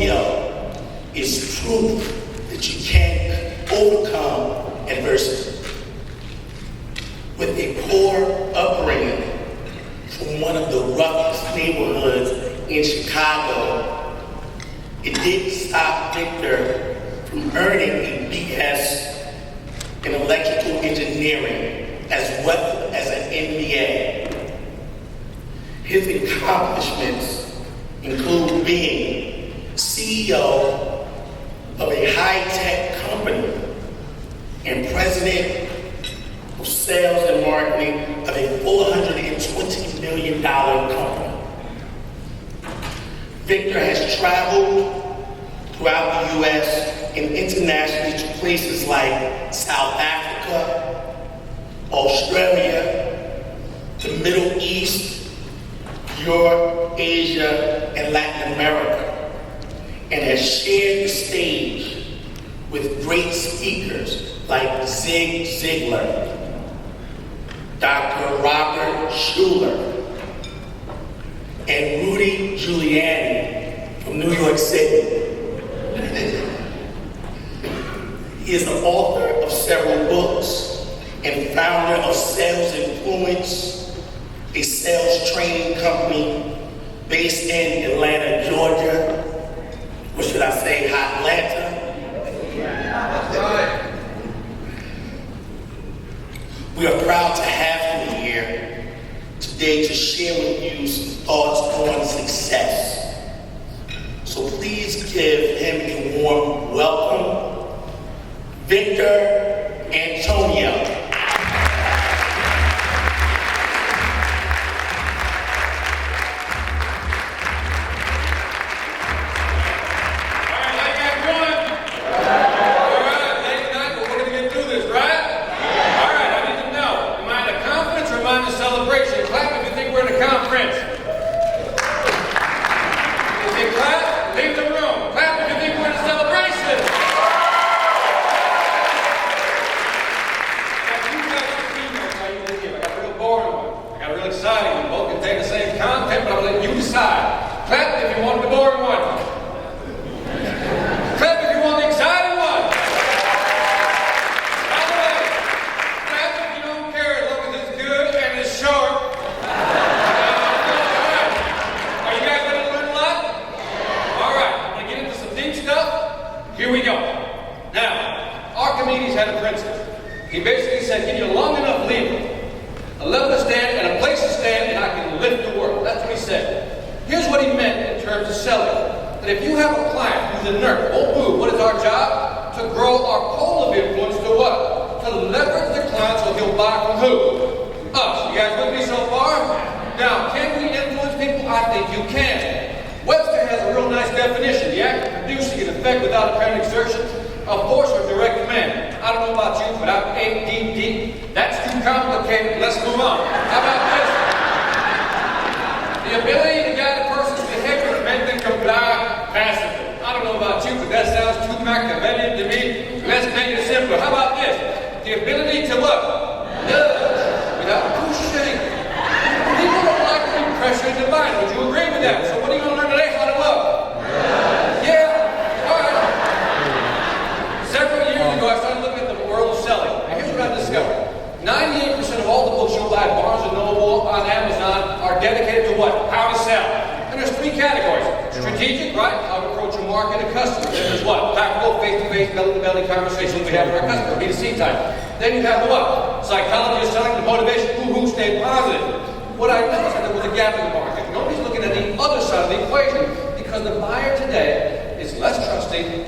Antonio is proof that you can overcome adversity. With a poor upbringing from one of the roughest neighborhoods in Chicago, it didn't stop Victor from earning a BS in electrical engineering as well as an MBA. His accomplishments include being CEO of a high-tech company and president of sales and marketing of a $420 million company. Victor has traveled throughout the U.S. and internationally to places like South Africa, Australia, the Middle East, Europe, Asia, and Latin America, and has shared the stage with great speakers like Zig Ziglar, Dr. Robert Schuller, and Rudy Giuliani from New York City. He is the author of several books and founder of Sales Influence, a sales training company based in Atlanta, Georgia. Or should I say, Hot Atlanta? We are proud to have him here today to share with you some thoughts on success. So please give him a warm welcome, Victor Antonio. Then you have the what? Psychology is telling the motivation, stay positive. What I noticed is there was a gap in the market. Nobody's looking at the other side of the equation because the buyer today is less trusting,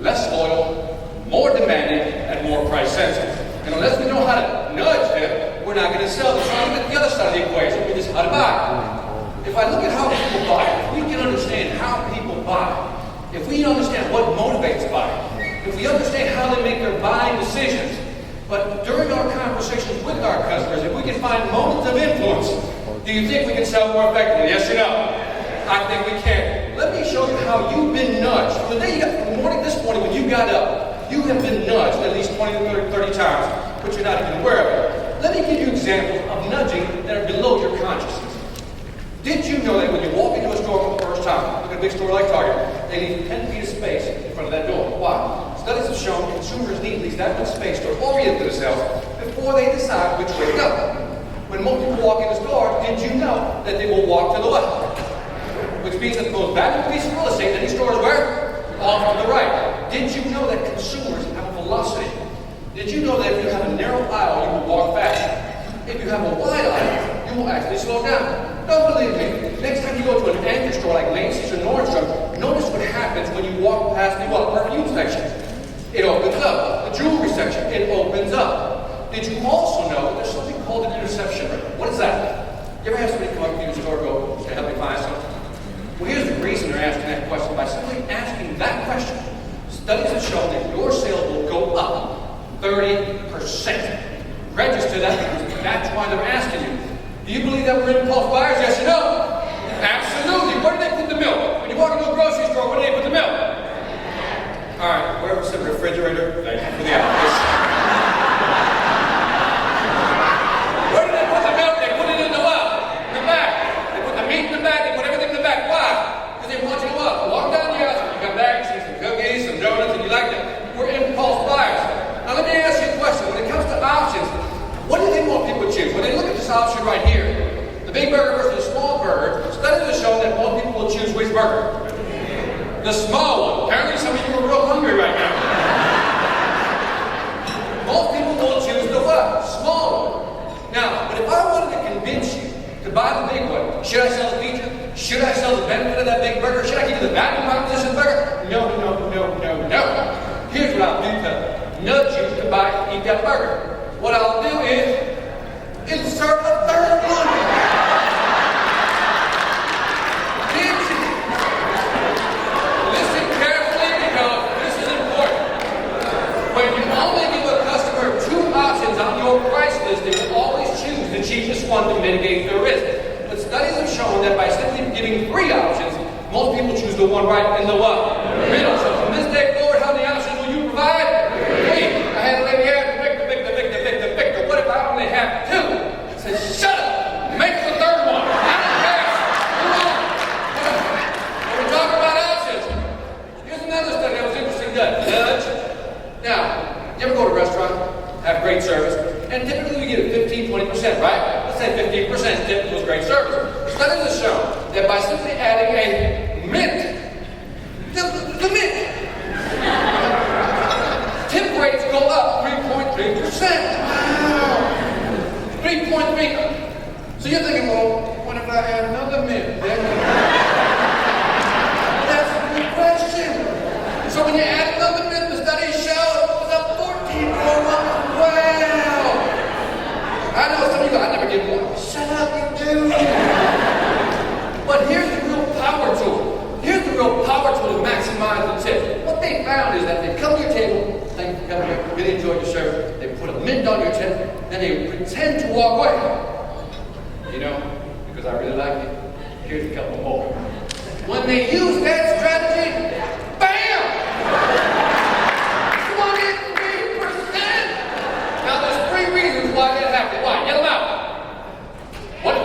less loyal, more demanding, and more price sensitive. And unless we know how to nudge them, we're not going to sell them. So I look at the other side of the equation, which is how to buy. If I look at how people buy, if we can understand how people buy, if we understand what motivates buying, if we understand how they make their buying decisions, but during our conversations with our customers, if we can find moments of influence, do you think we can sell more effectively? Yes or no? I think we can. Let me show you how you've been nudged. This morning when you got up, you have been nudged at least 20 to 30 times, but you're not even aware of it. Let me give you examples of nudging that are below your consciousness. Did you know that when you walk into a store for the first time, look at a big store like Target, they leave 10 feet of space in front of that door. Why? Studies have shown consumers need at least that much space to orient themselves before they decide which way to go. When most people walk in the store, did you know that they will walk to the left? Which means that the most valuable piece of real estate in any store is where? Off to the right. Did you know that consumers have a velocity? Did you know that if you have a narrow aisle, you will walk faster? If you have a wide aisle, you will actually slow down. Don't believe me. Next time you go to an anchor store like Macy's or Nordstrom, notice what happens when you walk past the perfume section. It opens up. The jewelry section, it opens up. Did you also know that there's something called an interception rate? What is that? You ever have somebody come up to you in the store and go, "Say, help me find something?" Well, here's the reason they're asking that question. By simply asking that question, studies have shown that your sales will go up 30%. Register that because that's why they're asking you. Do you believe that we're impulse buyers? Yes or no? Absolutely. Where do they put the milk? When you walk into a grocery store, where do they put the milk? All right, wherever's in the refrigerator, thank you for the application. Where do they put the milk? They put it in the what? In the back. They put the meat in the back, they put everything in the back. Why? Because they want you to what? Walk down the aisle, you come back, see some cookies, some donuts, and you like them. We're impulse buyers. Now let me ask you a question. When it comes to options, what do you think more people choose? When they look at this option right here, the big burger versus the small burger, studies have shown that most people will choose which burger? The small one. Apparently some of you are real hungry right now. Most people will choose the what? Small one. Now, but if I wanted to convince you to buy the big one, should I sell the feature? Should I sell the benefit of that big burger? Should I give you the value proposition burger? No. Here's what I'll do to nudge you to eat that burger. What I'll do is insert a third one. Listen carefully because this is important. When you only give a customer two options on your price list, they will always choose the cheapest one to mitigate their risk. But studies have shown that by simply giving three options, most people choose the one right in the what? Middle. So from this day forward, how many options will you provide? Three. I had a lady here, Victor. What if I only have two? I said, shut up! Make the third one. I don't care. Move on. When we talk about options, here's another study that was interesting done. Now, you ever go to a restaurant, have great service, and typically we get 15-20%, right? Let's say 15% tip was great service. Studies have shown that by simply adding a mint, the mint, tip rates go up 3.3%. Wow! 3.3. So you're thinking, well, what if I add another mint? That's a good question. So when you add another mint, the studies show it goes up 14.1. Wow! I know some of you go, I never get one. Shut up, you do. But here's the real power tool. Here's the real power tool to maximize the tip. What they found is that they come to your table, thank you for coming here, really enjoyed your service. They put a mint on your tip, then they pretend to walk away. You know, because I really like you. Here's a couple more. When they use that strategy, bam! 23%! Now there's three reasons why that happened. Why? Get them out. What?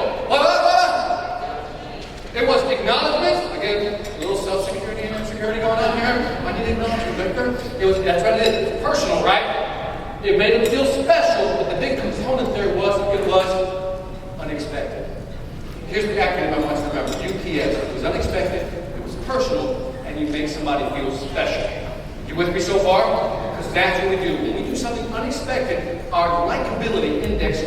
It was acknowledgement. Again, a little self-security and insecurity going on here. I need to acknowledge you, Victor. That's what it is. It's personal, right? It made them feel special, but the big component there was unexpected. Here's the acronym I want you to remember. UPS. It was unexpected, it was personal, and you make somebody feel special. You with me so far? Because that's what we do. When we do something unexpected, our likability index